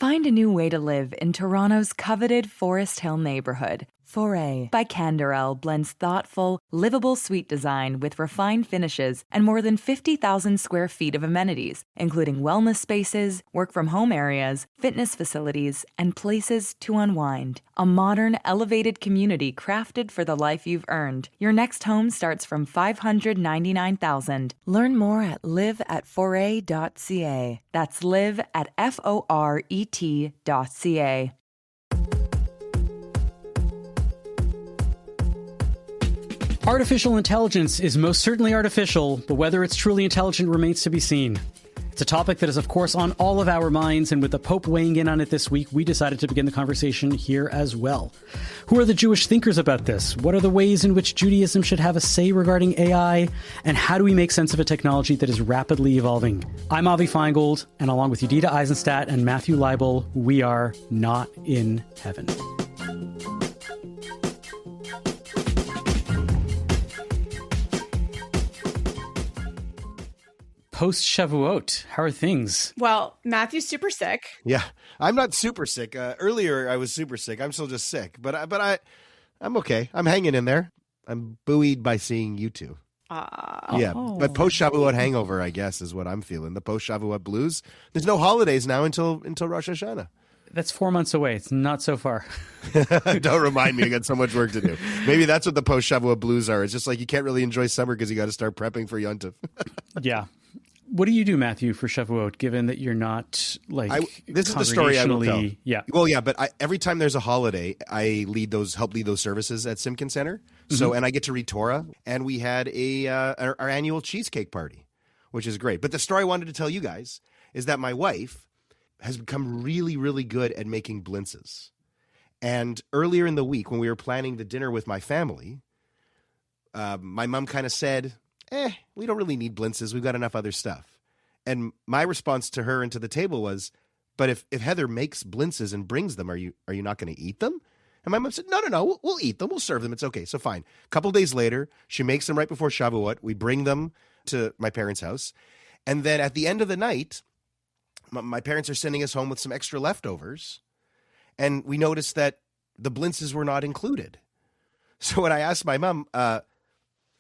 Find a new way to live in Toronto's coveted Forest Hill neighborhood. Foray by Canderel blends thoughtful, livable suite design with refined finishes and more than 50,000 square feet of amenities, including wellness spaces, work-from-home areas, fitness facilities, and places to unwind. A modern, elevated community crafted for the life you've earned. Your next home starts from $599,000. Learn more at live@foray.ca. That's live@FORET.ca. Artificial intelligence is most certainly artificial, but whether it's truly intelligent remains to be seen. It's a topic that is, of course, on all of our minds, and with the Pope weighing in on it this week, we decided to begin the conversation here as well. Who are the Jewish thinkers about this? What are the ways in which Judaism should have a say regarding AI? And how do we make sense of a technology that is rapidly evolving? I'm Avi Feingold, and along with Yedida Eisenstadt and Matthew Leibel, we are not in heaven. Post Shavuot, how are things? Well, Matthew's super sick. Yeah, I'm not super sick. Earlier, I was super sick. I'm still just sick, but I'm okay. I'm hanging in there. I'm buoyed by seeing you two. Yeah, but post Shavuot hangover, I guess, is what I'm feeling. The post Shavuot blues. There's no holidays now until Rosh Hashanah. That's 4 months away. It's not so far. Don't remind me. I got so much work to do. Maybe that's what the post Shavuot blues are. It's just like you can't really enjoy summer because you got to start prepping for Yontif. Yeah. What do you do, Matthew, for Shavuot, given that you're not this is the story I will tell. Yeah. Well, yeah, but every time there's a holiday, I help lead those services at Simkin Center. So, and I get to read Torah, and we had our annual cheesecake party, which is great. But the story I wanted to tell you guys is that my wife has become really, really good at making blintzes. And earlier in the week, when we were planning the dinner with my family, my mom kind of said, we don't really need blintzes. We've got enough other stuff. And my response to her and to the table was, but if Heather makes blintzes and brings them, are you not going to eat them? And my mom said, no, we'll eat them. We'll serve them. It's okay. So fine. A couple days later, she makes them right before Shavuot. We bring them to my parents' house. And then at the end of the night, my parents are sending us home with some extra leftovers. And we noticed that the blintzes were not included. So when I asked my mom,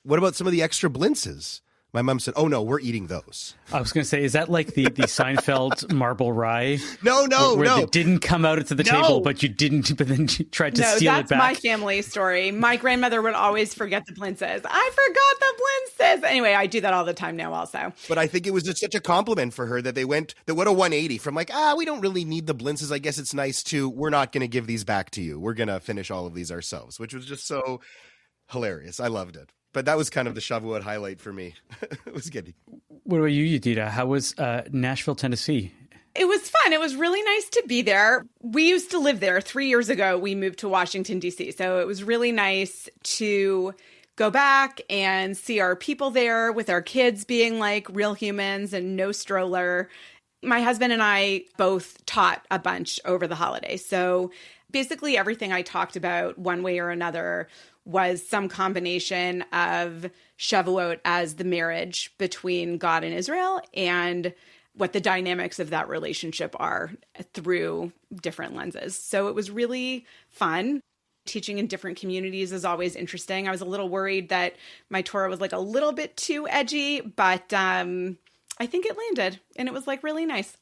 what about some of the extra blintzes? My mom said, oh, no, we're eating those. I was going to say, is that like the Seinfeld marble rye? No. Where it didn't come out to the table, but then you tried to steal it back? No, that's my family story. My grandmother would always forget the blintzes. I forgot the blintzes. Anyway, I do that all the time now also. But I think it was just such a compliment for her that they went a 180 from like, we don't really need the blintzes. I guess it's nice to, we're not going to give these back to you. We're going to finish all of these ourselves, which was just so hilarious. I loved it. But that was kind of the Shavuot highlight for me. It was good. What about you, Yedida? How was Nashville, Tennessee? It was fun. It was really nice to be there. We used to live there. 3 years ago, we moved to Washington, D.C. So it was really nice to go back and see our people there with our kids being like real humans and no stroller. My husband and I both taught a bunch over the holidays. So basically everything I talked about one way or another was some combination of Shavuot as the marriage between God and Israel and what the dynamics of that relationship are through different lenses. So it was really fun. Teaching in different communities is always interesting. I was a little worried that my Torah was like a little bit too edgy, but I think it landed and it was like really nice.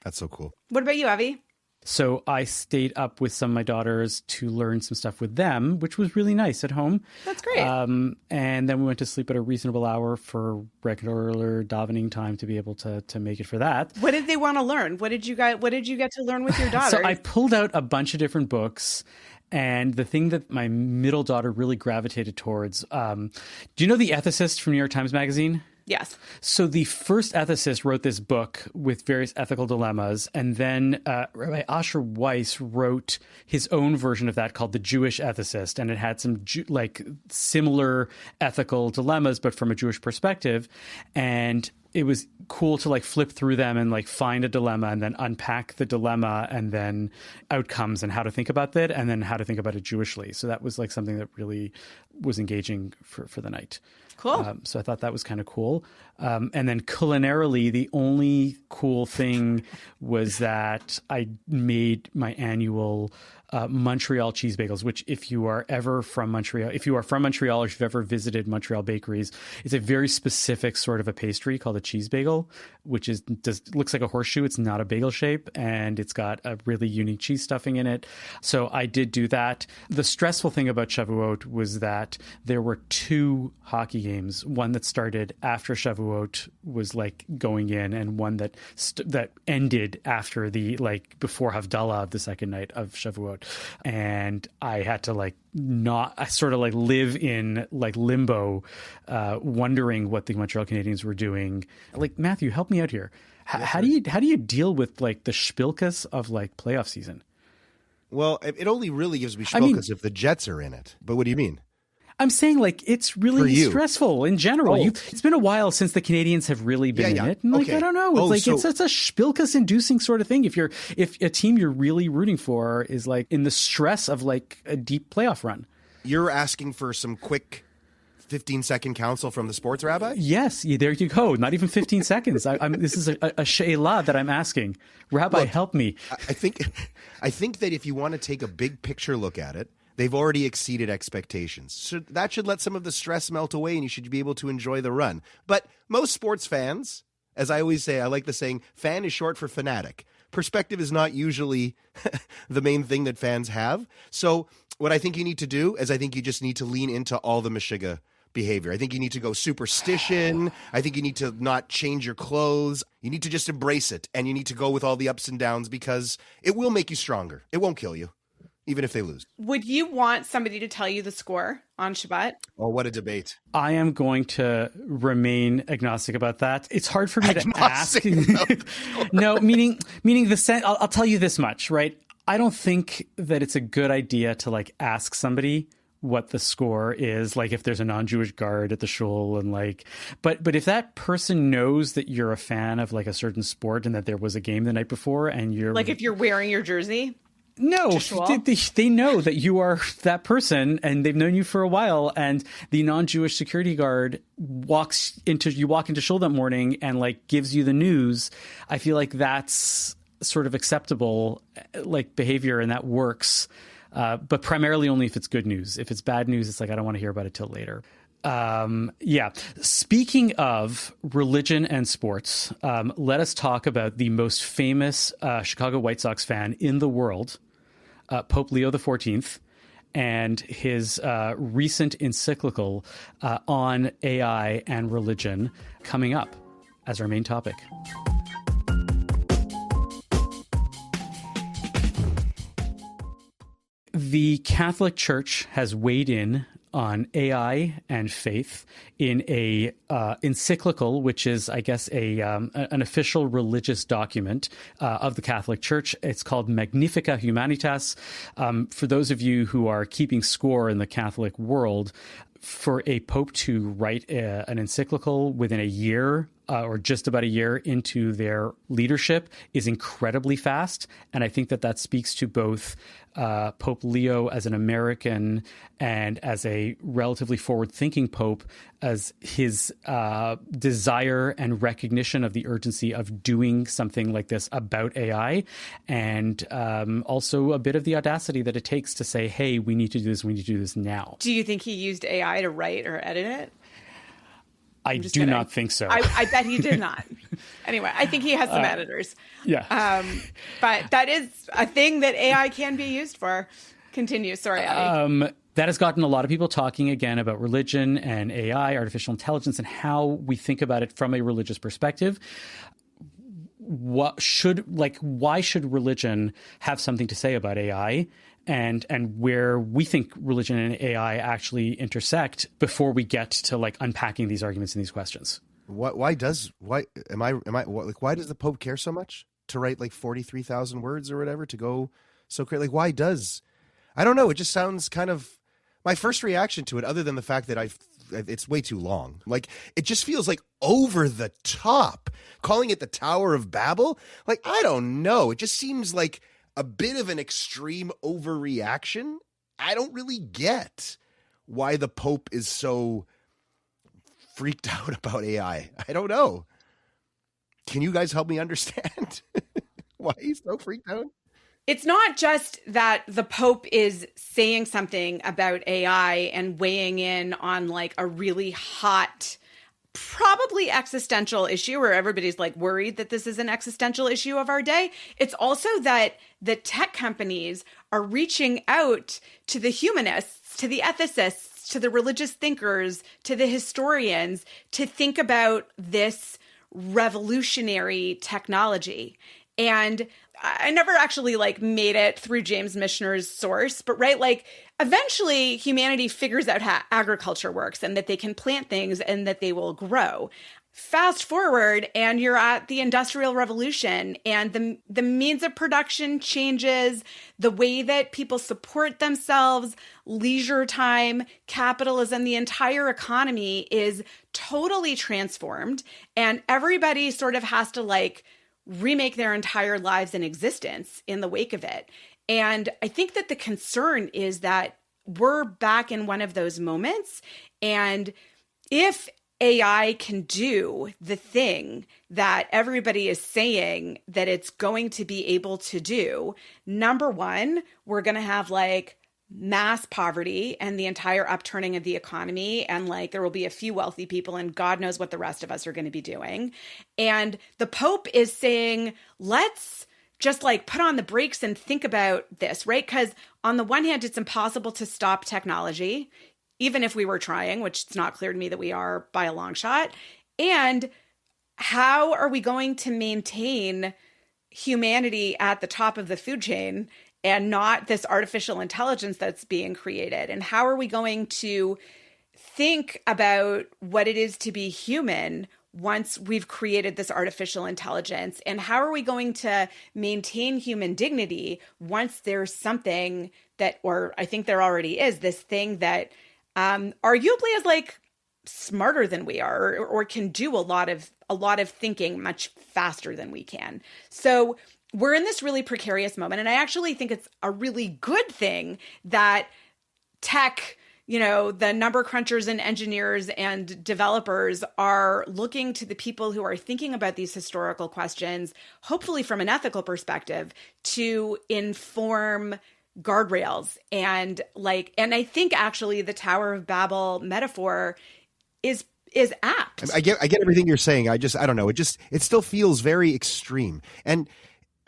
That's so cool. What about you, Avi? So I stayed up with some of my daughters to learn some stuff with them, which was really nice at home. That's great. And then we went to sleep at a reasonable hour for regular davening time to be able to make it for that. What did they want to learn? What did you get to learn with your daughters? So I pulled out a bunch of different books. And the thing that my middle daughter really gravitated towards, do you know The Ethicist from New York Times Magazine? Yes. So the first ethicist wrote this book with various ethical dilemmas, and then Rabbi Asher Weiss wrote his own version of that called The Jewish Ethicist, and it had some similar ethical dilemmas, but from a Jewish perspective. And it was cool to flip through them and find a dilemma and then unpack the dilemma and then outcomes and how to think about that and then how to think about it Jewishly. So that was something that really was engaging for the night. Cool. So I thought that was kind of cool. And then culinarily, the only cool thing was that I made my annual Montreal cheese bagels, which if you are ever from Montreal, if you are from Montreal or if you've ever visited Montreal bakeries, it's a very specific sort of a pastry called a cheese bagel, which looks like a horseshoe. It's not a bagel shape, and it's got a really unique cheese stuffing in it. So I did do that. The stressful thing about Shavuot was that there were 2 hockey games, one that started after Shavuot was like going in, and one that that ended after before Havdalah of the second night of Shavuot. And I had to live in limbo, wondering what the Montreal Canadiens were doing. Matthew, help me out here. How do you deal with the shpilkas of playoff season? Well, it only really gives me shpilkas if the Jets are in it. But what do you mean? I'm saying it's really stressful in general. It's been a while since the Canadiens have really been in it. And I don't know. It's a shpilkas inducing sort of thing. If a team you're really rooting for is in the stress of a deep playoff run. You're asking for some quick 15-second counsel from the sports rabbi? Yes, there you go. Not even 15 seconds. This is a she'elah that I'm asking. Rabbi, help me. I think that if you want to take a big picture look at it, they've already exceeded expectations. So that should let some of the stress melt away, and you should be able to enjoy the run. But most sports fans, as I always say, I like the saying, fan is short for fanatic. Perspective is not usually the main thing that fans have. So what I think you need to do is I think you just need to lean into all the Meshuggah behavior. I think you need to go superstition. I think you need to not change your clothes. You need to just embrace it, and you need to go with all the ups and downs because it will make you stronger. It won't kill you, even if they lose. Would you want somebody to tell you the score on Shabbat? Oh, what a debate. I am going to remain agnostic about that. It's hard for me to ask. No, meaning I'll tell you this much, right? I don't think that it's a good idea to ask somebody what the score is, if there's a non-Jewish guard at the shul and but if that person knows that you're a fan of a certain sport and that there was a game the night before and you're if you're wearing your jersey. No, they know that you are that person and they've known you for a while, and the non-Jewish security guard you walk into shul that morning and gives you the news. I feel like that's sort of acceptable behavior, and that works. But primarily only if it's good news. If it's bad news, it's I don't want to hear about it till later. Speaking of religion and sports, let us talk about the most famous Chicago White Sox fan in the world, Pope Leo XIV, and his recent encyclical on AI and religion coming up as our main topic. The Catholic Church has weighed in on AI and faith in a encyclical, which is, I guess, an official religious document of the Catholic Church. It's called Magnifica Humanitas. For those of you who are keeping score in the Catholic world, for a pope to write an encyclical within a year or just about a year into their leadership is incredibly fast. And I think that speaks to both Pope Leo as an American and as a relatively forward-thinking pope, as his desire and recognition of the urgency of doing something like this about AI, and also a bit of the audacity that it takes to say, hey, we need to do this now. Do you think he used AI to write or edit it? I do not think so. I bet he did not. Anyway, I think he has some editors. Yeah. But that is a thing that AI can be used for. Continue. Sorry, Abby. That has gotten a lot of people talking again about religion and AI, artificial intelligence, and how we think about it from a religious perspective. Why should religion have something to say about AI? And where we think religion and AI actually intersect before we get to unpacking these arguments and these questions. Why does the Pope care so much to write 43,000 words or whatever, to go so crazy? Why does? I don't know. It just sounds kind of, my first reaction to it, other than the fact that it's way too long. It just feels over the top. Calling it the Tower of Babel, I don't know. It just seems like a bit of an extreme overreaction. I don't really get why the Pope is so freaked out about AI. I don't know. Can you guys help me understand why he's so freaked out? It's not just that the Pope is saying something about AI and weighing in on like a really hot, probably existential issue where everybody's like worried that this is an existential issue of our day. It's also that the tech companies are reaching out to the humanists, to the ethicists, to the religious thinkers, to the historians to think about this revolutionary technology. And I never actually like made it through James Michener's source, but right, like eventually humanity figures out how agriculture works and that they can plant things and that they will grow. Fast forward and you're at the Industrial Revolution and the means of production changes, the way that people support themselves, leisure time, capitalism, the entire economy is totally transformed and everybody sort of has to like remake their entire lives and existence in the wake of it. And I think that the concern is that we're back in one of those moments. And if AI can do the thing that everybody is saying that it's going to be able to do, number one, we're going to have like mass poverty and the entire upturning of the economy. And like there will be a few wealthy people and God knows what the rest of us are going to be doing. And the Pope is saying, let's just like put on the brakes and think about this, right? Because on the one hand, it's impossible to stop technology, even if we were trying, which it's not clear to me that we are by a long shot. And how are we going to maintain humanity at the top of the food chain and not this artificial intelligence that's being created? And how are we going to think about what it is to be human once we've created this artificial intelligence? And how are we going to maintain human dignity once there's something that, or I think there already is, this thing that arguably is like smarter than we are or can do a lot of thinking much faster than we can. So we're in this really precarious moment. And I actually think it's a really good thing that tech, the number crunchers and engineers and developers are looking to the people who are thinking about these historical questions, hopefully from an ethical perspective, to inform guardrails. And I think actually the Tower of Babel metaphor is apt. I get everything you're saying. I don't know. It still feels very extreme. And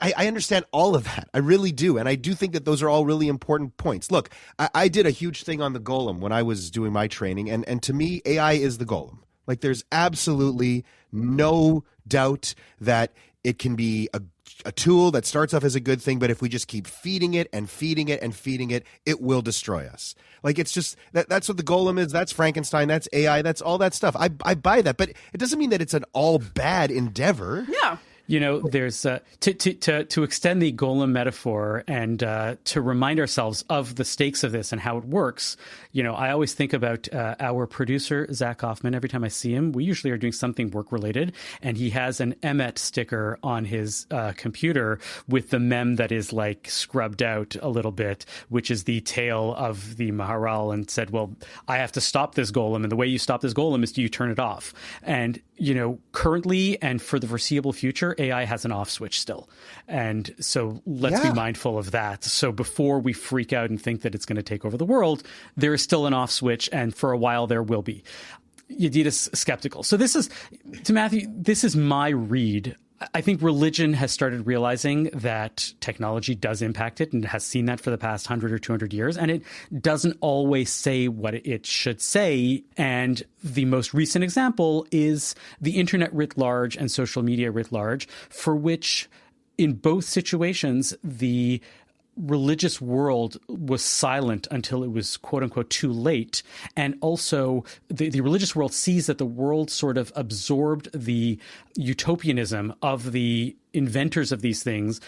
I understand all of that. I really do. And I do think that those are all really important points. Look, I did a huge thing on the golem when I was doing my training. And to me, AI is the golem. Like there's absolutely no doubt that it can be a tool that starts off as a good thing, but if we just keep feeding it and feeding it and feeding it, it will destroy us. Like it's just that's what the golem is. That's Frankenstein. That's AI. That's all that stuff. I buy that, but it doesn't mean that it's an all bad endeavor. No. There's to extend the golem metaphor and to remind ourselves of the stakes of this and how it works. I always think about our producer, Zach Hoffman. Every time I see him, we usually are doing something work related. And he has an Emmet sticker on his computer with the mem that is like scrubbed out a little bit, which is the tale of the Maharal, and said, well, I have to stop this golem. And the way you stop this golem is you turn it off. And, currently and for the foreseeable future, AI has an off switch still. And so let's be mindful of that. So before we freak out and think that it's going to take over the world, there is still an off switch. And for a while there will be. Yedidah's skeptical. So this is, to Matthew, this is my read. I think religion has started realizing that technology does impact it and has seen that for the past 100 or 200 years. And it doesn't always say what it should say. And the most recent example is the internet writ large and social media writ large, for which in both situations, the religious world was silent until it was, quote unquote, too late. And also the religious world sees that the world sort of absorbed the utopianism of the inventors of these things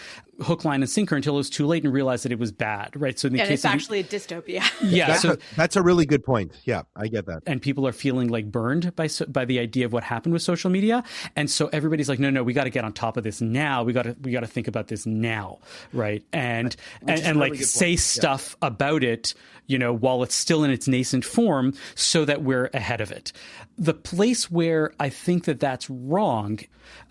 hook, line, and sinker until it was too late and realized that it was bad, right? So in the and case it's actually a dystopia. Yeah. That's a really good point. Yeah, I get that. And people are feeling like burned by the idea of what happened with social media. And so everybody's like, no, we got to get on top of this now. We got to think about this now, right? And like say stuff about it, while it's still in its nascent form so that we're ahead of it. The place where I think that that's wrong,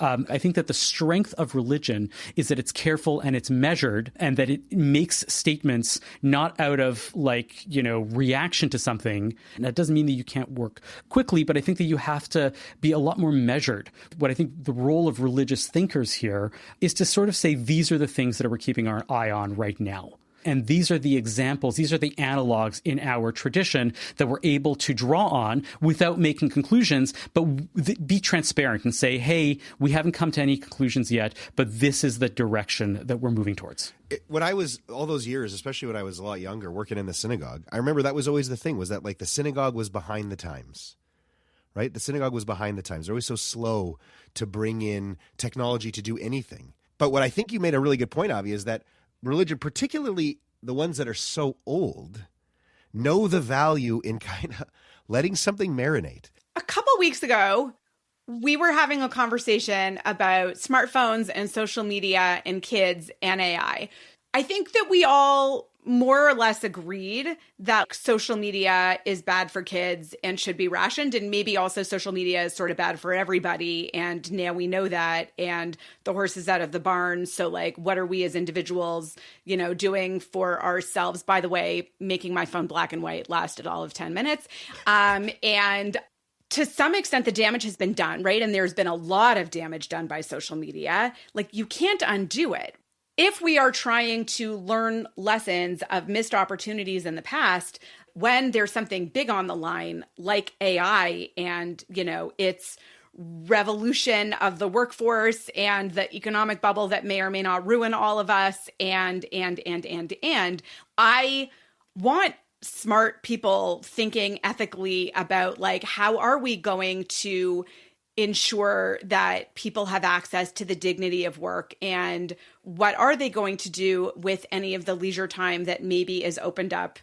I think that the strength of religion is that it's careful and it's measured and that it makes statements not out of reaction to something. And that doesn't mean that you can't work quickly, but I think that you have to be a lot more measured. What I think the role of religious thinkers here is to sort of say, these are the things that we're keeping our eye on right now. And these are the examples, these are the analogs in our tradition that we're able to draw on without making conclusions, but be transparent and say, hey, we haven't come to any conclusions yet, but this is the direction that we're moving towards. When I was all those years, especially when I was a lot younger, working in the synagogue, I remember that was always the thing, was that the synagogue was behind the times. Right? The synagogue was behind the times. They're always so slow to bring in technology to do anything. But what I think you made a really good point, Avi, is that religion, particularly the ones that are so old, know the value in kind of letting something marinate. A couple weeks ago, we were having a conversation about smartphones and social media and kids and AI. I think that we all more or less agreed that social media is bad for kids and should be rationed. And maybe also social media is sort of bad for everybody. And now we know that. And the horse is out of the barn. So what are we as individuals, doing for ourselves? By the way, making my phone black and white lasted all of 10 minutes. And to some extent, the damage has been done, right? And there's been a lot of damage done by social media. You can't undo it. If we are trying to learn lessons of missed opportunities in the past, when there's something big on the line, like AI and, its revolution of the workforce and the economic bubble that may or may not ruin all of us, and I want smart people thinking ethically about how are we going to ensure that people have access to the dignity of work, and what are they going to do with any of the leisure time that maybe is opened up.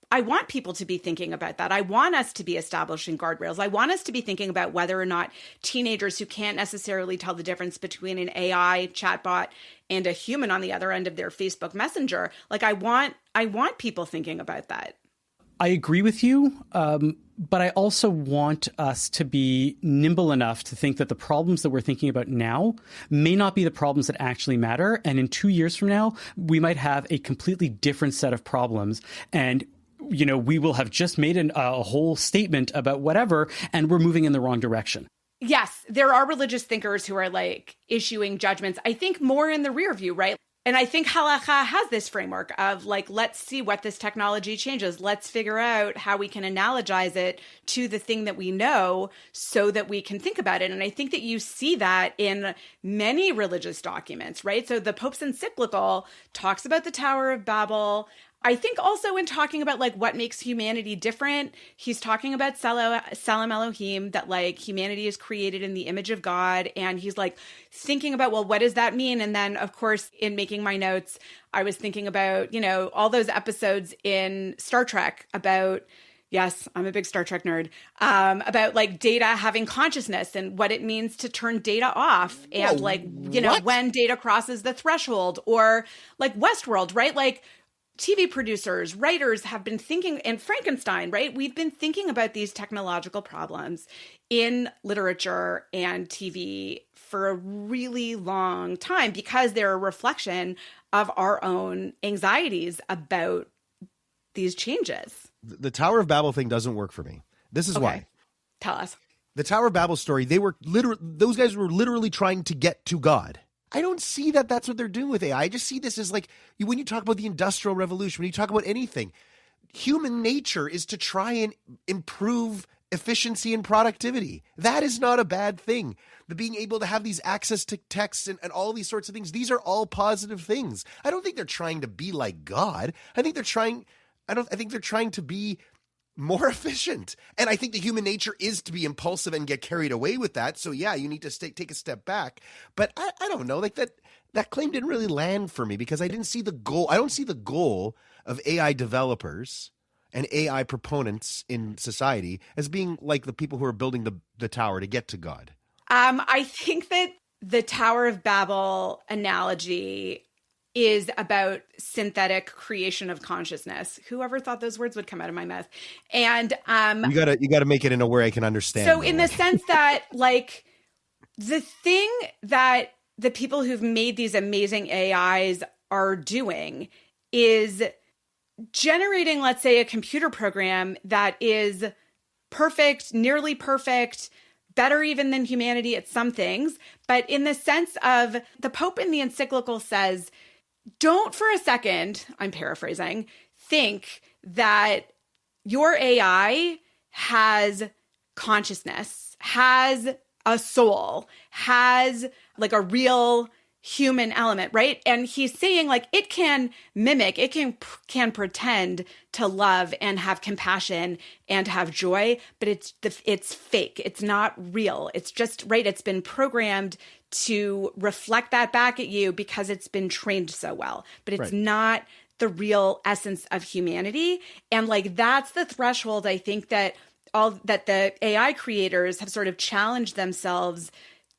I want people to be thinking about that. I want us to be establishing guardrails. I want us to be thinking about whether or not teenagers who can't necessarily tell the difference between an AI chatbot and a human on the other end of their Facebook Messenger. I want people thinking about that. I agree with you, but I also want us to be nimble enough to think that the problems that we're thinking about now may not be the problems that actually matter. And in 2 years from now, we might have a completely different set of problems. And we will have just made a whole statement about whatever, and we're moving in the wrong direction. Yes, there are religious thinkers who are issuing judgments, I think more in the rear view, right? And I think halakha has this framework of let's see what this technology changes. Let's figure out how we can analogize it to the thing that we know so that we can think about it. And I think that you see that in many religious documents, right? So the Pope's encyclical talks about the Tower of Babel. I think also in talking about what makes humanity different, he's talking about Salam Elohim, that humanity is created in the image of God. And he's thinking about, well, what does that mean? And then of course, in making my notes, I was thinking about, all those episodes in Star Trek about, yes, I'm a big Star Trek nerd, about Data having consciousness and what it means to turn Data off. And when Data crosses the threshold, or Westworld, right? TV producers, writers have been thinking, and Frankenstein, right? We've been thinking about these technological problems in literature and TV for a really long time because they're a reflection of our own anxieties about these changes. The Tower of Babel thing doesn't work for me. This is why. Tell us. The Tower of Babel story, those guys were literally trying to get to God. I don't see that that's what they're doing with AI. I just see this as when you talk about the Industrial Revolution, when you talk about anything, human nature is to try and improve efficiency and productivity. That is not a bad thing. The being able to have these access to texts and all these sorts of things, these are all positive things. I don't think they're trying to be like God. I think they're trying to be more efficient. And I think the human nature is to be impulsive and get carried away with that. So yeah, you need to take a step back. But I don't know, like that claim didn't really land for me because I didn't see the goal. I don't see the goal of AI developers and AI proponents in society as being like the people who are building the tower to get to God. I think that the Tower of Babel analogy is about synthetic creation of consciousness. Whoever thought those words would come out of my mouth? And you gotta make it in a way I can understand. So in the sense that, like, the thing that the people who've made these amazing AIs are doing is generating, let's say, a computer program that is perfect, nearly perfect, better even than humanity at some things. But in the sense of, the Pope in the encyclical says, don't for a second, I'm paraphrasing, think that your AI has consciousness, has a soul, has like a real human element, right? And he's saying, like, it can mimic, it can pretend to love and have compassion and have joy, but it's fake. It's not real. It's just, right, it's been programmed to reflect that back at you because it's been trained so well, but it's not the real essence of humanity. And like, that's the threshold, I think, that the AI creators have sort of challenged themselves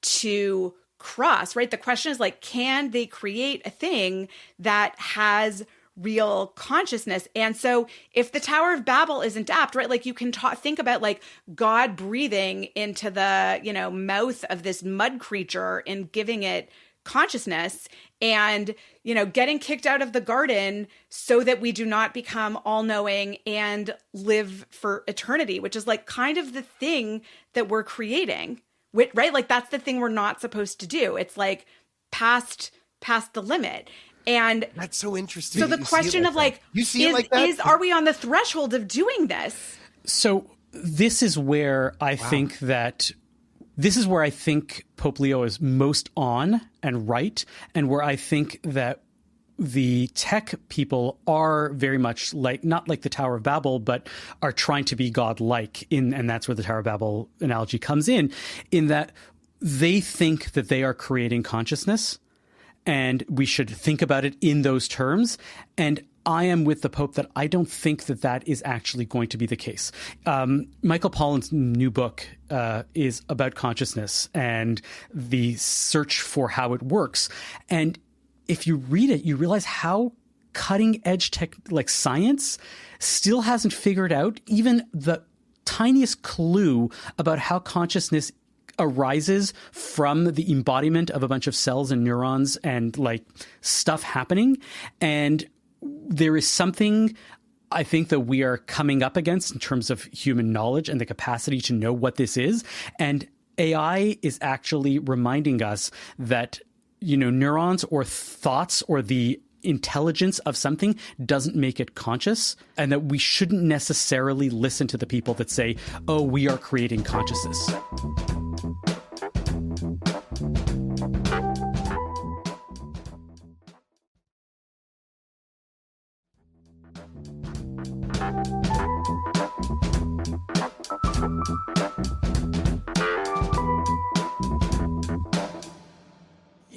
to cross, right? The question is, like, can they create a thing that has real consciousness? And so if the Tower of Babel isn't apt, right, like, you can think about like God breathing into the, mouth of this mud creature and giving it consciousness, and, getting kicked out of the garden so that we do not become all-knowing and live for eternity, which is like kind of the thing that we're creating, right? Like, that's the thing we're not supposed to do. It's like past the limit. And that's so interesting. So the question of like, you see it like that? Are we on the threshold of doing this? So this is where I think that Pope Leo is most on and right, and where I think that the tech people are very much like, not like the Tower of Babel, but are trying to be godlike and that's where the Tower of Babel analogy comes in that they think that they are creating consciousness, and we should think about it in those terms. And I am with the Pope that I don't think that is actually going to be the case. Michael Pollan's new book is about consciousness and the search for how it works. And if you read it, you realize how cutting edge tech, like science, still hasn't figured out even the tiniest clue about how consciousness arises from the embodiment of a bunch of cells and neurons and like stuff happening. And there is something I think that we are coming up against in terms of human knowledge and the capacity to know what this is. And AI is actually reminding us that, neurons or thoughts or the intelligence of something doesn't make it conscious, and that we shouldn't necessarily listen to the people that say, oh, we are creating consciousness.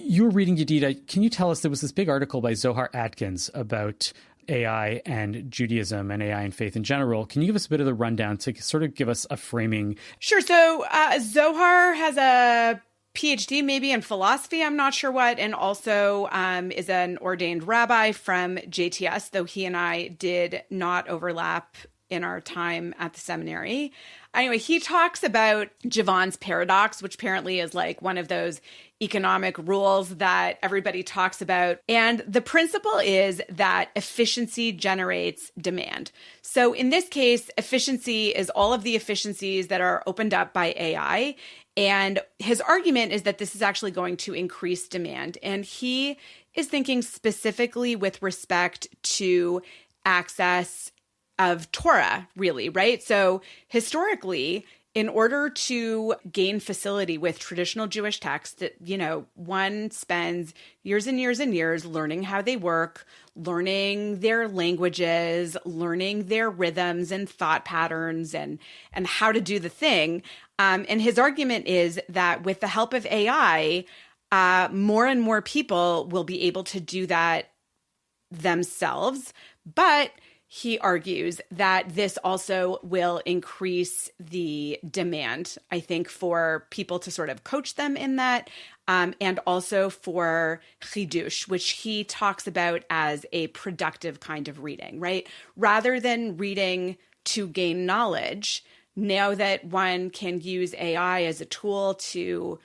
You were reading, Yedida. Can you tell us, there was this big article by Zohar Adkins about AI and Judaism and AI and faith in general. Can you give us a bit of the rundown to sort of give us a framing? Sure. So Zohar has a PhD maybe in philosophy, I'm not sure what, and also is an ordained rabbi from JTS, though he and I did not overlap in our time at the seminary. Anyway, he talks about Javan's paradox, which apparently is like one of those economic rules that everybody talks about. And the principle is that efficiency generates demand. So in this case, efficiency is all of the efficiencies that are opened up by AI. And his argument is that this is actually going to increase demand. And he is thinking specifically with respect to access of Torah, really, right? So historically, in order to gain facility with traditional Jewish texts, one spends years and years and years learning how they work, learning their languages, learning their rhythms and thought patterns and how to do the thing. And his argument is that with the help of AI, more and more people will be able to do that themselves. But he argues that this also will increase the demand, I think, for people to sort of coach them in that, and also for chidush, which he talks about as a productive kind of reading, right? Rather than reading to gain knowledge, now that one can use AI as a tool to,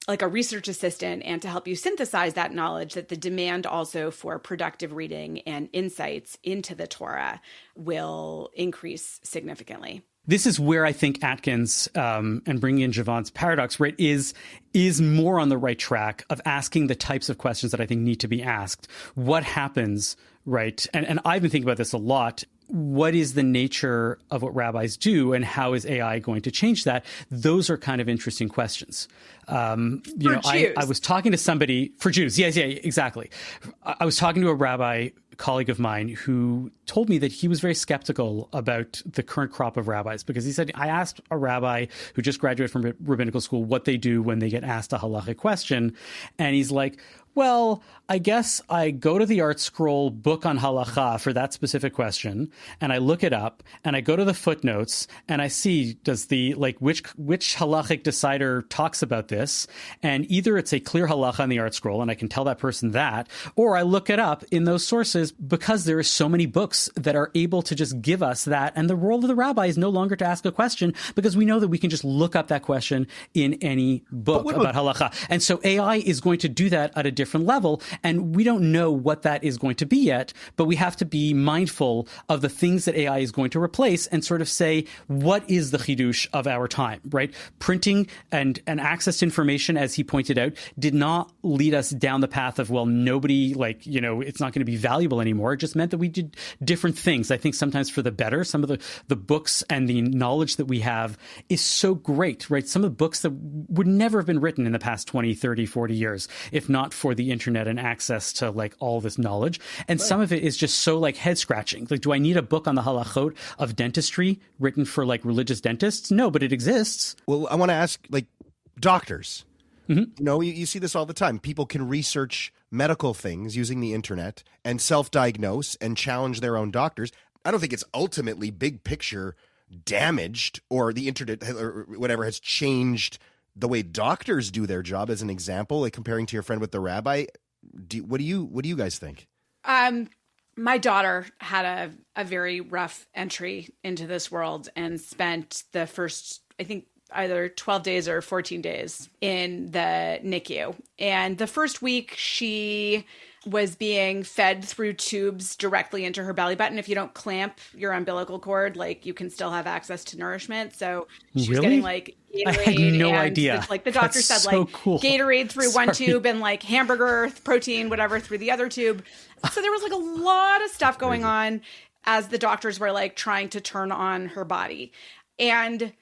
like a research assistant, and to help you synthesize that knowledge, that the demand also for productive reading and insights into the Torah will increase significantly. This is where I think Atkins and bringing in Javon's paradox, right, is more on the right track of asking the types of questions that I think need to be asked. What happens, right? And I've been thinking about this a lot. What is the nature of what rabbis do, and how is AI going to change that? Those are kind of interesting questions. I was talking to somebody for Jews. Yeah, exactly. I was talking to a rabbi colleague of mine who told me that he was very skeptical about the current crop of rabbis, because he said, I asked a rabbi who just graduated from rabbinical school what they do when they get asked a halachic question. And he's like, well, I guess I go to the Art Scroll book on halacha for that specific question, and I look it up, and I go to the footnotes, and I see, does the, which halachic decider talks about this, and either it's a clear halacha in the Art Scroll, and I can tell that person that, or I look it up in those sources, because there are so many books that are able to just give us that, and the role of the rabbi is no longer to ask a question, because we know that we can just look up that question in any book about halacha. And so AI is going to do that at a different level, and we don't know what that is going to be yet, but we have to be mindful of the things that AI is going to replace and sort of say, what is the chidush of our time, right? Printing and access to information, as he pointed out, did not lead us down the path of, well, nobody, it's not going to be valuable anymore. It just meant that we did different things. I think sometimes for the better. Some of the books and the knowledge that we have is so great, right? Some of the books that would never have been written in the past 20, 30, 40 years, if not for the internet and access to all this knowledge. And some of it is just so head scratching. Do I need a book on the halachot of dentistry written for religious dentists? No, but it exists. Well, I want to ask doctors. Mm-hmm. You see this all the time. People can research medical things using the internet and self-diagnose and challenge their own doctors. I don't think it's ultimately big picture damaged, or the internet or whatever has changed the way doctors do their job, as an example, comparing to your friend with the rabbi. What do you guys think? My daughter had a very rough entry into this world and spent the first, I think, either 12 days or 14 days in the NICU. And the first week she was being fed through tubes directly into her belly button. If you don't clamp your umbilical cord, you can still have access to nourishment. So she's getting Gatorade. I had no idea. The doctor said so cool. Gatorade through one tube and hamburger protein, whatever, through the other tube. So there was a lot of stuff going on as the doctors were trying to turn on her body. And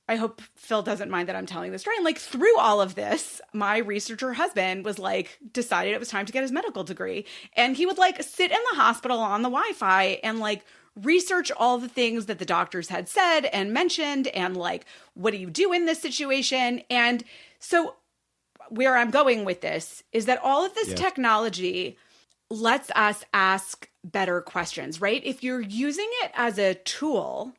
I hope Phil doesn't mind that I'm telling this story. And through all of this, my researcher husband was decided it was time to get his medical degree. And he would sit in the hospital on the Wi-Fi and research all the things that the doctors had said and mentioned. And what do you do in this situation? And so where I'm going with this is that all of this technology lets us ask better questions, right? If you're using it as a tool,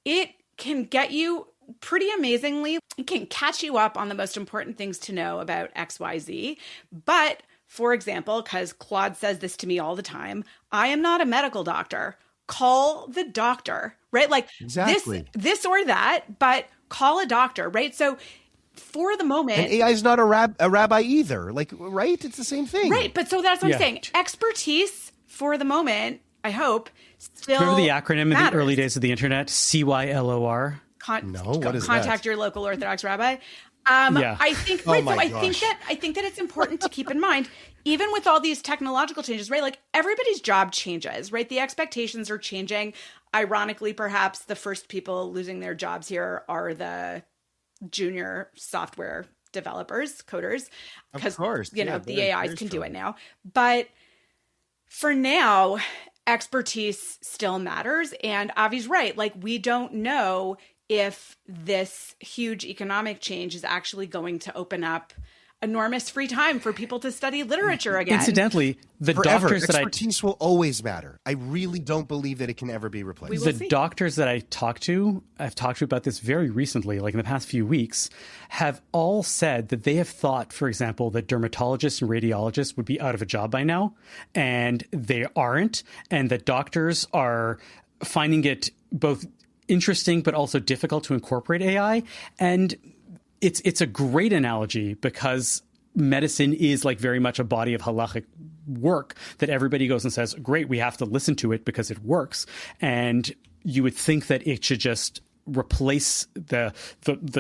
it can get you pretty amazingly. It can catch you up on the most important things to know about XYZ. But for example, because Claude says this to me all the time, I am not a medical doctor. Call the doctor, right? Exactly. This or that, but call a doctor, right? So for the moment, and AI is not a rabbi either, right? It's the same thing, right? But so that's what I'm saying. Expertise for the moment, I hope, still remember the acronym matters. In the early days of the internet, CYLOR? What is contact that? your local Orthodox rabbi. Yeah. I think Oh right, my so gosh. I think that it's important to keep in mind, even with all these technological changes, right? Like everybody's job changes, right? The expectations are changing. Ironically, perhaps the first people losing their jobs here are the junior software developers, coders, because course. you know Yeah, the very, AIs very can do strong. it now. But for now, expertise still matters. And Avi's right. Like, we don't know if this huge economic change is actually going to open up enormous free time for people to study literature again. Incidentally, the Forever. doctors that Expertise will always matter. I really don't believe that it can ever be replaced. We will the see. doctors that I've talked to about this very recently, like in the past few weeks, have all said that they have thought, for example, that dermatologists and radiologists would be out of a job by now, and they aren't, and that doctors are finding it both interesting but also difficult to incorporate AI. And it's a great analogy because medicine is like very much a body of halachic work that everybody goes and says, great, we have to listen to it because it works. And you would think that it should just replace the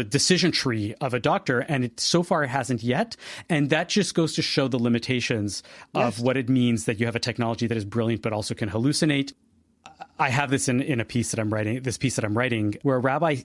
decision tree of a doctor, and so far it hasn't yet. And that just goes to show the limitations of what it means that you have a technology that is brilliant but also can hallucinate. I have this in a piece that I'm writing, where a rabbi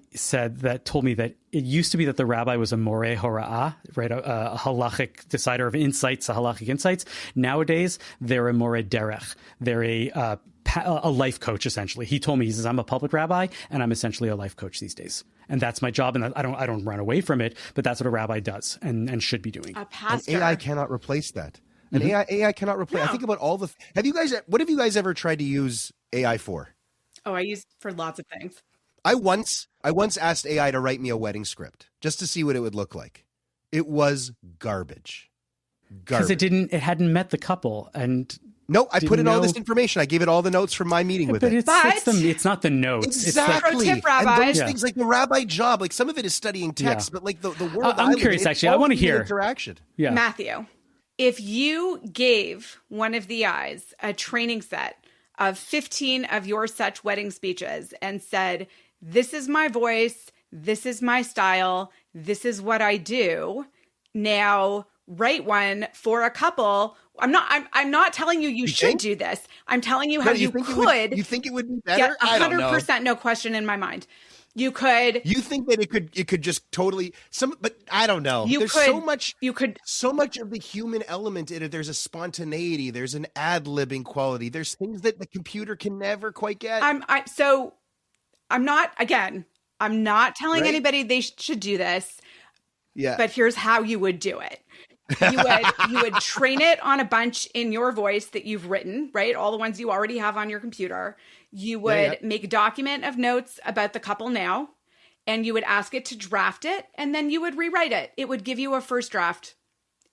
told me that it used to be that the rabbi was a moreh hora'ah, right? A halachic decider of insights, a halachic insights. Nowadays, they're a moreh derech. They're a life coach, essentially. He told me, he says, I'm a public rabbi and I'm essentially a life coach these days. And that's my job. And I don't run away from it, but that's what a rabbi does and should be doing. A pastor. And AI cannot replace that. And AI cannot replace. I think about all the. What have you guys ever tried to use AI for? Oh, I use for lots of things. I once asked AI to write me a wedding script just to see what it would look like. It was garbage. Because it hadn't met the couple, and no, I put in all this information. I gave it all the notes from my meeting with it. It's not the notes. Exactly. Pro tip, rabbis. And those things, like the rabbi job, like some of it is studying text, but like the word. I'm curious, actually. I want to hear interaction. Yeah, Matthew, if you gave one of the eyes a training set of 15 of your such wedding speeches and said, this is my voice, this is my style, this is what I do, now write one for a couple. I'm not telling you should do this. I'm telling you how you could. You think it would be better? Yeah, I don't know. 100%, no question in my mind. You could. You think that it could just totally but I don't know. There's so much of the human element in it. There's a spontaneity. There's an ad-libbing quality. There's things that the computer can never quite get. I'm not telling anybody they should do this. Yeah. But here's how you would do it. You would train it on a bunch in your voice that you've written, right? All the ones you already have on your computer. You would make a document of notes about the couple now, and you would ask it to draft it, and then you would rewrite it. It would give you a first draft,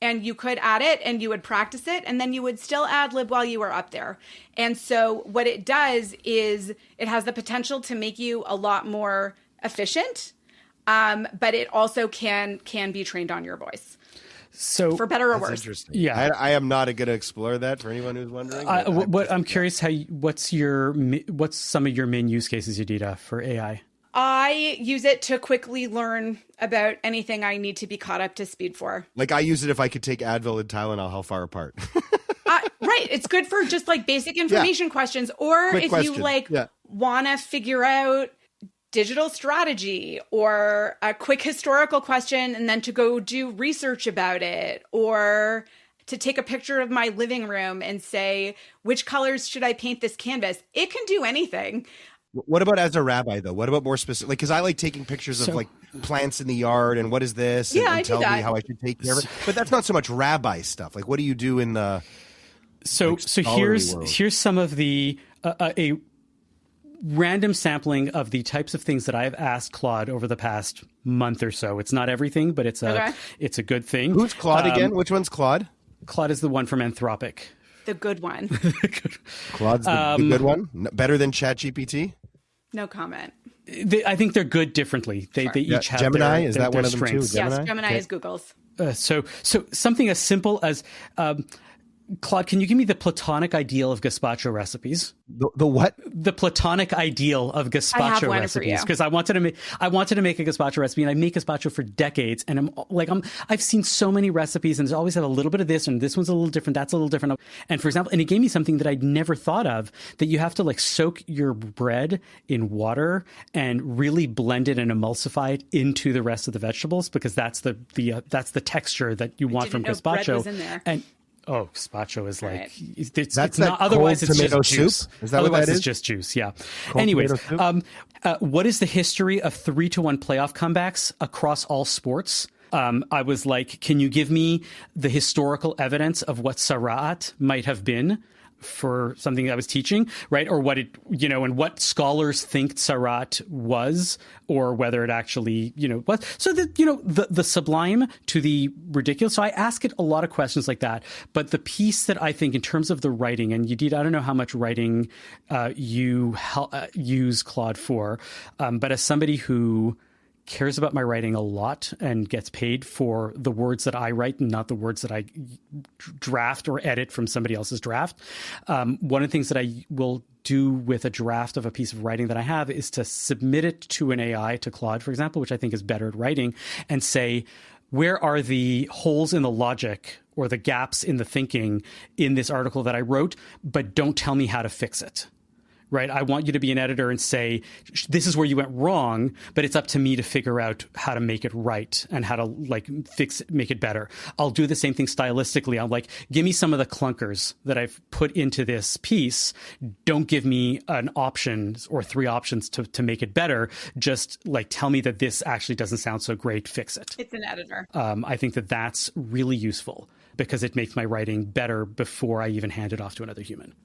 and you could add it, and you would practice it, and then you would still ad-lib while you were up there. And so what it does is it has the potential to make you a lot more efficient, but it also can be trained on your voice. So for better or That's worse. Interesting. Yeah, I am not going to explore that for anyone who's wondering. I'm curious what's some of your main use cases, Yedida, for AI? I use it to quickly learn about anything I need to be caught up to speed for. Like I use it if I could take Advil and Tylenol, how far apart? Right. It's good for just like basic information questions, or Quick if question. you want to figure out digital strategy or a quick historical question and then to go do research about it, or to take a picture of my living room and say, which colors should I paint this canvas? It can do anything. What about as a rabbi, though? What about more specific? Because I like taking pictures of like plants in the yard and what is this? Yeah, and I do tell that. me how I should take care of it. But that's not so much rabbi stuff. Like, what do you do in the So here's some of the a random sampling of the types of things that I've asked Claude over the past month or so. It's not everything, but it's a good thing. Who's Claude again? Which one's Claude? Claude is the one from Anthropic. The good one. Claude's the good one? Better than ChatGPT? No comment. I think they're good differently. They each have Gemini? their, Is their, that their one of them too? strengths. Yes, Gemini is Google's. So something as simple as Claude, can you give me the platonic ideal of gazpacho recipes? The what? The platonic ideal of gazpacho recipes, because I wanted to make a gazpacho recipe, and I make gazpacho for decades, and I've seen so many recipes, and it's always had a little bit of this, and this one's a little different, that's a little different. And for example, and it gave me something that I'd never thought of, that you have to like soak your bread in water and really blend it and emulsify it into the rest of the vegetables, because that's the texture that you want from gazpacho. Bread was in there. And oh, gazpacho is like, right. it's not, otherwise it's just juice. Soup? Is that otherwise what that it's is? just juice, yeah. Cold Anyways, what is the history of 3-1 playoff comebacks across all sports? I was like, can you give me the historical evidence of what Sarat might have been for something I was teaching, right? Or what it, and what scholars think Sarat was, or whether it actually, was. So that, the sublime to the ridiculous. So I ask it a lot of questions like that. But the piece that I think in terms of the writing, and I don't know how much writing you use Claude for, but as somebody who cares about my writing a lot and gets paid for the words that I write and not the words that I draft or edit from somebody else's draft. One of the things that I will do with a draft of a piece of writing that I have is to submit it to an AI, to Claude, for example, which I think is better at writing, and say, where are the holes in the logic or the gaps in the thinking in this article that I wrote, but don't tell me how to fix it. Right? I want you to be an editor and say, this is where you went wrong, but it's up to me to figure out how to make it right and how to make it better. I'll do the same thing stylistically. I'm like, give me some of the clunkers that I've put into this piece. Don't give me an option or 3 options to make it better. Just tell me that this actually doesn't sound so great. Fix it. It's an editor. I think that that's really useful because it makes my writing better before I even hand it off to another human.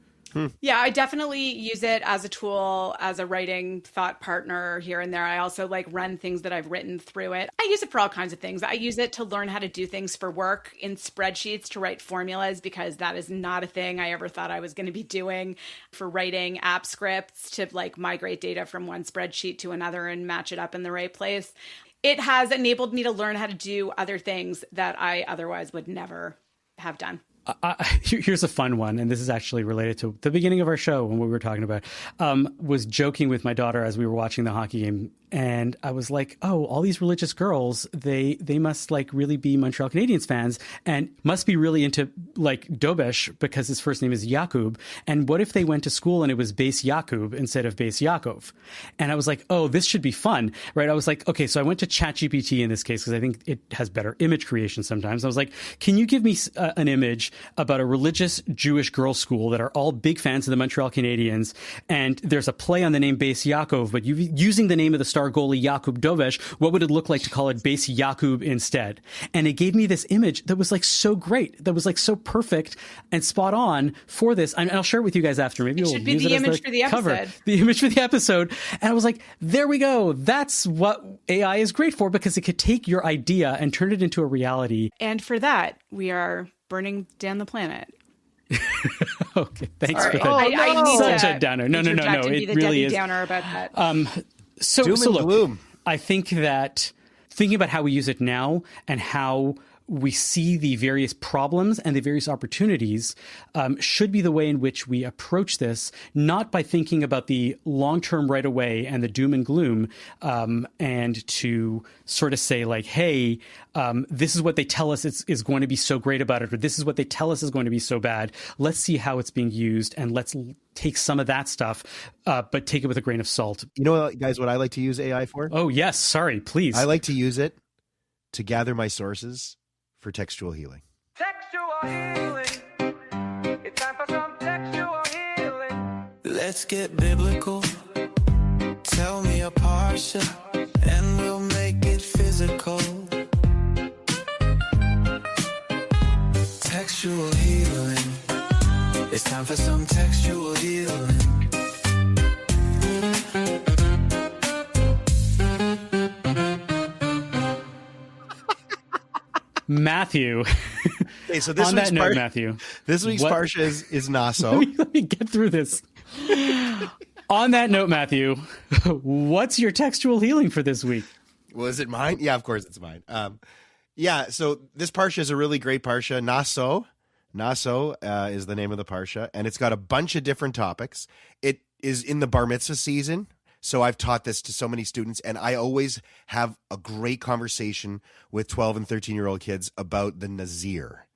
Yeah, I definitely use it as a tool, as a writing thought partner here and there. I also run things that I've written through it. I use it for all kinds of things. I use it to learn how to do things for work in spreadsheets, to write formulas, because that is not a thing I ever thought I was going to be doing. For writing app scripts to migrate data from one spreadsheet to another and match it up in the right place. It has enabled me to learn how to do other things that I otherwise would never have done. Here's a fun one, and this is actually related to the beginning of our show when we were talking about, was joking with my daughter as we were watching the hockey game. And I was like, oh, all these religious girls, they must really be Montreal Canadiens fans and must be really into Dobesh because his first name is Jakub. And what if they went to school and it was Base Jakub instead of Base Yakov? And I was like, oh, this should be fun, right? I was like, okay, so I went to ChatGPT in this case because I think it has better image creation sometimes. I was like, can you give me an image about a religious Jewish girls' school that are all big fans of the Montreal Canadiens, and there's a play on the name Base Yakov, but using the name of the star goalie Jakub Dovesh, what would it look like to call it Base Jakub instead? And it gave me this image that was so great, that was so perfect and spot on for this. And I'll share it with you guys after. Maybe it should be the image for the episode. The image for the episode. And I was like, there we go. That's what AI is great for, because it could take your idea and turn it into a reality. And for that, we are burning down the planet. Okay, thanks Sorry. for that. I need such to a downer. No. It really is downer about that. So look, gloom. I think that thinking about how we use it now and how we see the various problems and the various opportunities should be the way in which we approach this, not by thinking about the long-term right away and the doom and gloom, and to sort of say hey, this is what they tell us is going to be so great about it, or this is what they tell us is going to be so bad. Let's see how it's being used, and let's take some of that stuff, but take it with a grain of salt. You know, guys, what I like to use AI for? Oh, yes. Sorry, please. I like to use it to gather my sources for textual healing. Textual healing. It's time for some textual healing. Let's get biblical. Tell me a parsha, and we'll make it physical. Textual healing. It's time for some textual healing. Matthew. Okay, so this on that note, Matthew. This week's parsha is Naso. Let me get through this. On that note, Matthew, what's your textual healing for this week? Well, is it mine? Yeah, of course it's mine. So this parsha is a really great parsha. Naso is the name of the parsha, and it's got a bunch of different topics. It is in the bar mitzvah season, so I've taught this to so many students, and I always have a great conversation with 12 and 13-year-old kids about the Nazir,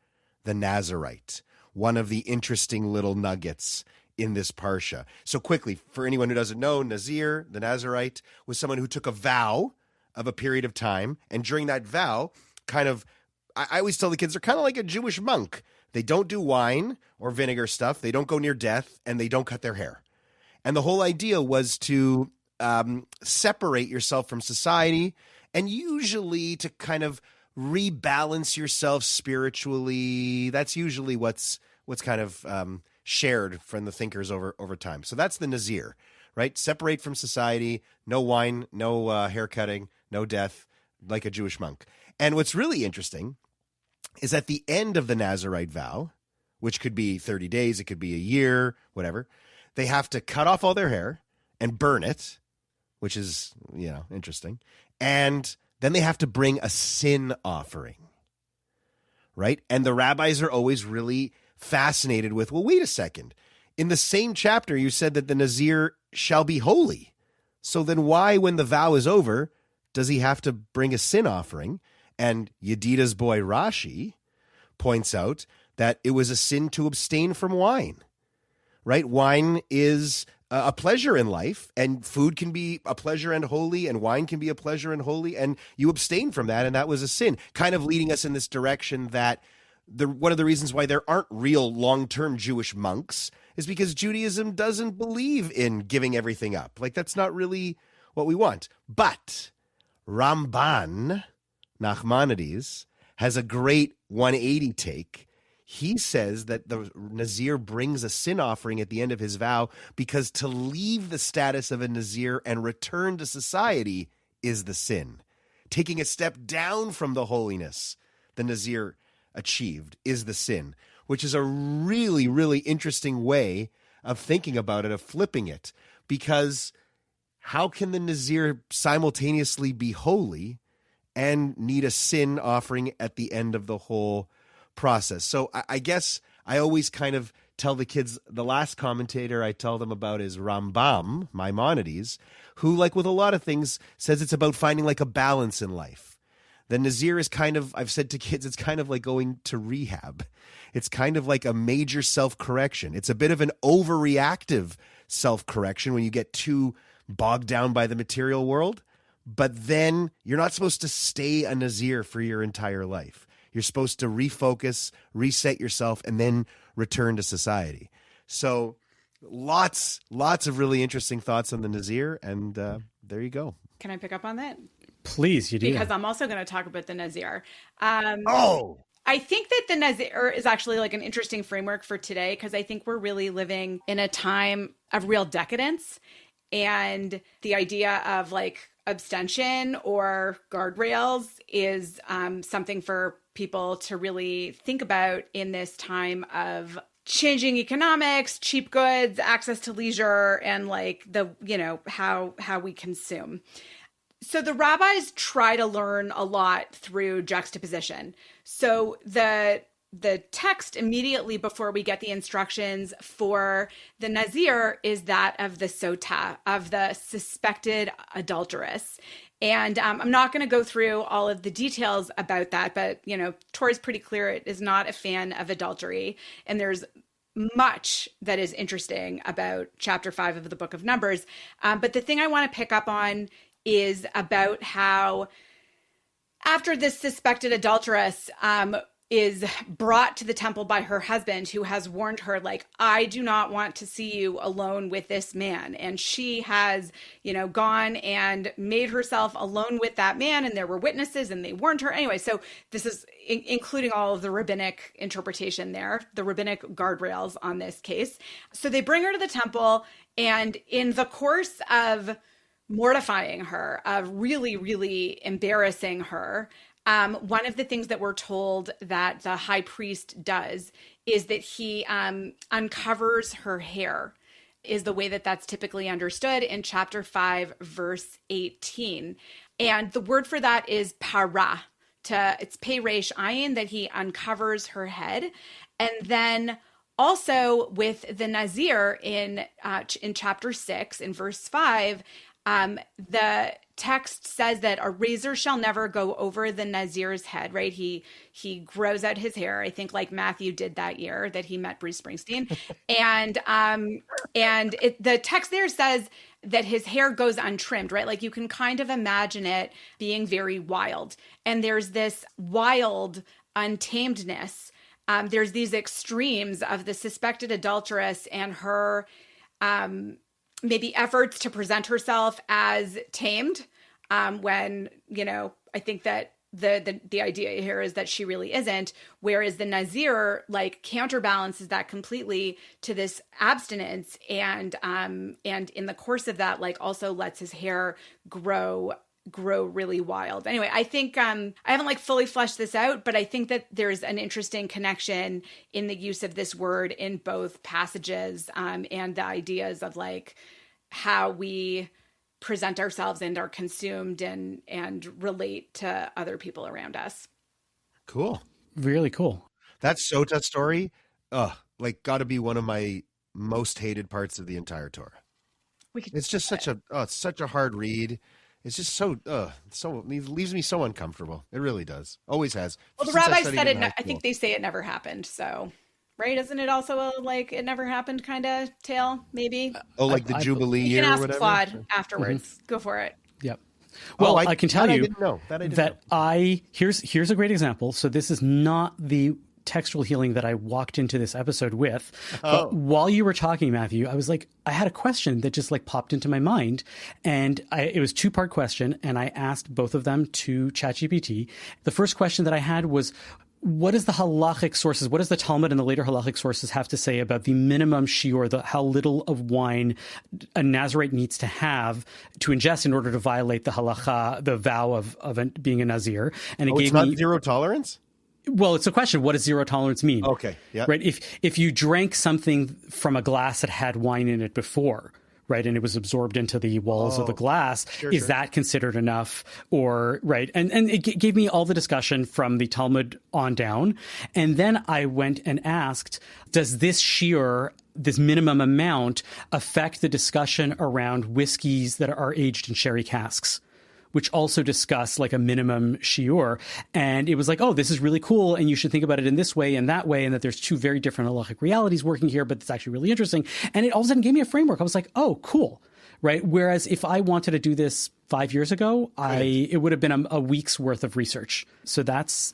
the Nazarite, one of the interesting little nuggets in this parsha. So quickly, for anyone who doesn't know, Nazir, the Nazarite, was someone who took a vow of a period of time, and during that vow, I always tell the kids they're kind of like a Jewish monk. They don't do wine or vinegar stuff. They don't go near death, and they don't cut their hair. And the whole idea was to separate yourself from society, and usually to kind of rebalance yourself spiritually. That's usually what's kind of shared from the thinkers over time. So that's the Nazir, right? Separate from society, no wine, no hair cutting, no death, like a Jewish monk. And what's really interesting is at the end of the Nazarite vow, which could be 30 days, it could be a year, whatever, they have to cut off all their hair and burn it, which is, interesting. And then they have to bring a sin offering, right? And the rabbis are always really fascinated with, well, wait a second. In the same chapter, you said that the Nazir shall be holy. So then why, when the vow is over, does he have to bring a sin offering? And Yedida's boy Rashi points out that it was a sin to abstain from wine, right? Wine is a pleasure in life, and food can be a pleasure and holy, and wine can be a pleasure and holy, and you abstain from that, and that was a sin, kind of leading us in this direction that one of the reasons why there aren't real long-term Jewish monks is because Judaism doesn't believe in giving everything up. Like, that's not really what we want. But Ramban Nachmanides has a great 180 take. He says that the Nazir brings a sin offering at the end of his vow because to leave the status of a Nazir and return to society is the sin. Taking a step down from the holiness the Nazir achieved is the sin, which is a really, really interesting way of thinking about it, of flipping it, because how can the Nazir simultaneously be holy and need a sin offering at the end of the whole process? So I guess I always kind of tell the kids, the last commentator I tell them about is Rambam, Maimonides, who, like with a lot of things, says it's about finding like a balance in life. The Nazir is kind of, I've said to kids, it's kind of like going to rehab. It's kind of like a major self-correction. It's a bit of an overreactive self-correction when you get too bogged down by the material world. But then you're not supposed to stay a Nazir for your entire life. You're supposed to refocus, reset yourself, and then return to society. So lots of really interesting thoughts on the Nazir, and there you go. Can I pick up on that? Please, you do. Because I'm also going to talk about the Nazir. I think that the Nazir is actually like an interesting framework for today, because I think we're really living in a time of real decadence, and the idea of like abstention or guardrails is something for people to really think about in this time of changing economics, cheap goods, access to leisure, and like how we consume. So the rabbis try to learn a lot through juxtaposition. So the text immediately before we get the instructions for the Nazir is that of the Sota, of the suspected adulteress. And I'm not going to go through all of the details about that, but, Torah's pretty clear it is not a fan of adultery. And there's much that is interesting about chapter 5 of the book of Numbers. But the thing I want to pick up on is about how after this suspected adulteress is brought to the temple by her husband, who has warned her, like, I do not want to see you alone with this man. And she has, gone and made herself alone with that man. And there were witnesses and they warned her. Anyway, so this is including all of the rabbinic interpretation there, the rabbinic guardrails on this case. So they bring her to the temple, and in the course of mortifying her, of really, really embarrassing her, one of the things that we're told that the high priest does is that he uncovers her hair, is the way that that's typically understood in chapter 5, verse 18. And the word for that is para. It's pei resh ayin, that he uncovers her head. And then also with the Nazir in chapter 6, in verse 5, the text says that a razor shall never go over the Nazir's head, right? He grows out his hair. I think like Matthew did that year that he met Bruce Springsteen. And the text there says that his hair goes untrimmed, right? Like you can kind of imagine it being very wild. And there's this wild untamedness. There's these extremes of the suspected adulteress and her maybe efforts to present herself as tamed, when, I think that the idea here is that she really isn't, whereas the Nazir like counterbalances that completely to this abstinence, and in the course of that, like also lets his hair grow really wild. Anyway, I think I haven't like fully fleshed this out, but I think that there's an interesting connection in the use of this word in both passages, and the ideas of like how we present ourselves and are consumed and relate to other people around us. Cool. Really cool. That Sota story, like got to be one of my most hated parts of the entire Torah. It's just such a hard read. It's just so it leaves me so uncomfortable. It really does. Always has. Well, the rabbis said it. I think they say it never happened. So, right? Isn't it also a like it never happened kind of tale? Maybe. Like the Jubilee year or whatever. You can ask Claude afterwards. Mm-hmm. Go for it. Yep. Well, I can tell you I didn't know. Here's a great example. So this is not the textual healing that I walked into this episode with. But while you were talking, Matthew, I was like, I had a question that just like popped into my mind, and it was 2-part question, and I asked both of them to ChatGPT. The first question that I had was, what is the halachic sources? What does the Talmud and the later halachic sources have to say about the minimum shiur, how little of wine a Nazirite needs to have to ingest in order to violate the halacha, the vow of being a Nazir? And it gave me not zero tolerance. Well, it's a question. What does zero tolerance mean? Okay. Yeah. Right. If you drank something from a glass that had wine in it before, right, and it was absorbed into the walls of the glass, is that considered enough? Or right. And it gave me all the discussion from the Talmud on down. And then I went and asked, does this shiur, this minimum amount, affect the discussion around whiskeys that are aged in sherry casks, which also discuss like a minimum shiur. And it was like, oh, this is really cool. And you should think about it in this way and that way. And that there's 2 very different halachic realities working here, but it's actually really interesting. And it all of a sudden gave me a framework. I was like, oh, cool. Right. Whereas if I wanted to do this 5 years ago, it would have been a week's worth of research. So that's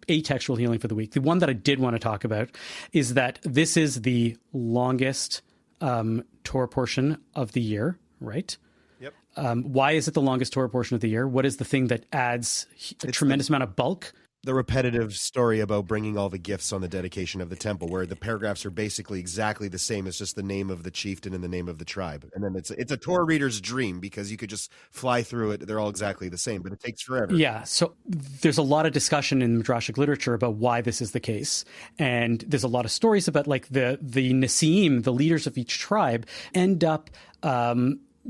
a textual healing for the week. The one that I did want to talk about is that this is the longest Torah portion of the year, right? Why is it the longest Torah portion of the year? What is the thing that adds a tremendous amount of bulk? The repetitive story about bringing all the gifts on the dedication of the temple, where the paragraphs are basically exactly the same. It's just the name of the chieftain and the name of the tribe. And then it's a Torah reader's dream because you could just fly through it. They're all exactly the same, but it takes forever. Yeah. So there's a lot of discussion in Midrashic literature about why this is the case. And there's a lot of stories about like the Nesiim, the leaders of each tribe, end up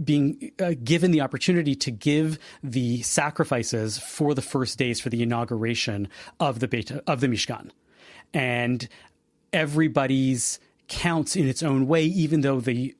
being given the opportunity to give the sacrifices for the first days for the inauguration of the Mishkan. And everybody's counts in its own way, even though the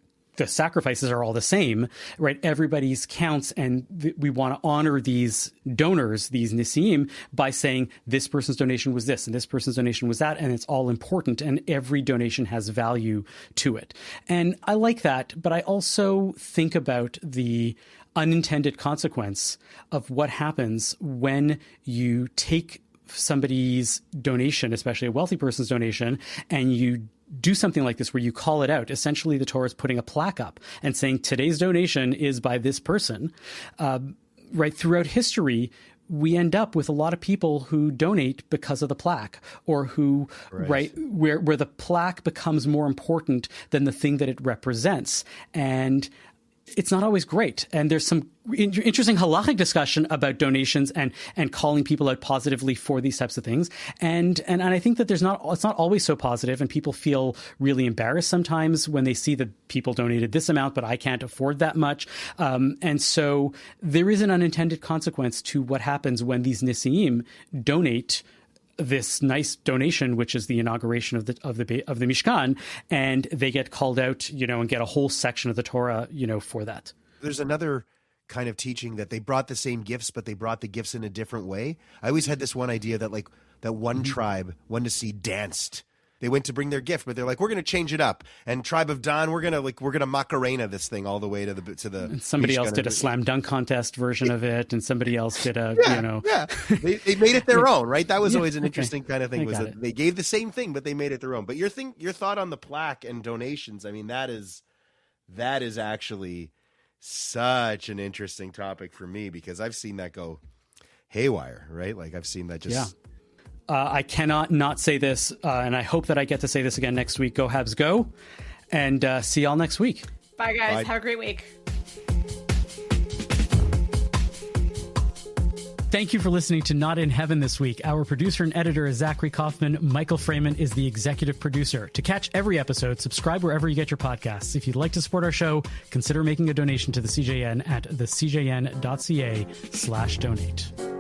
sacrifices are all the same, right? Everybody's counts, and we want to honor these donors, these Nesiim, by saying this person's donation was this and this person's donation was that, and it's all important, and every donation has value to it. And I like that, but I also think about the unintended consequence of what happens when you take somebody's donation, especially a wealthy person's donation, and you do something like this where you call it out. Essentially, the Torah is putting a plaque up and saying today's donation is by this person. Right throughout history, we end up with a lot of people who donate because of the plaque, or who, where the plaque becomes more important than the thing that it represents. And it's not always great. And there's some interesting halachic discussion about donations and calling people out positively for these types of things. And I think that it's not always so positive, and people feel really embarrassed sometimes when they see that people donated this amount, but I can't afford that much. And so there is an unintended consequence to what happens when these Nesiim donate this nice donation, which is the inauguration of the Mishkan, and they get called out, and get a whole section of the Torah, for that. There's another kind of teaching that they brought the same gifts, but they brought the gifts in a different way. I always had this one idea that that one tribe wanted to see danced. They went to bring their gift, but they're like, we're going to change it up. And Tribe of Dan, we're gonna Macarena this thing all the way to the. And somebody else did a slam dunk contest version of it, and somebody else did a They made it their own, right? That was always an interesting kind of thing. Was that they gave the same thing, but they made it their own. But your thought on the plaque and donations, I mean, that is actually such an interesting topic for me, because I've seen that go haywire, right? Like I've seen that just. Yeah. I cannot not say this, and I hope that I get to say this again next week. Go Habs, go! And see y'all next week. Bye, guys. Bye. Have a great week. Thank you for listening to Not in Heaven this week. Our producer and editor is Zachary Kaufman. Michael Freeman is the executive producer. To catch every episode, subscribe wherever you get your podcasts. If you'd like to support our show, consider making a donation to the CJN at thecjn.ca/donate.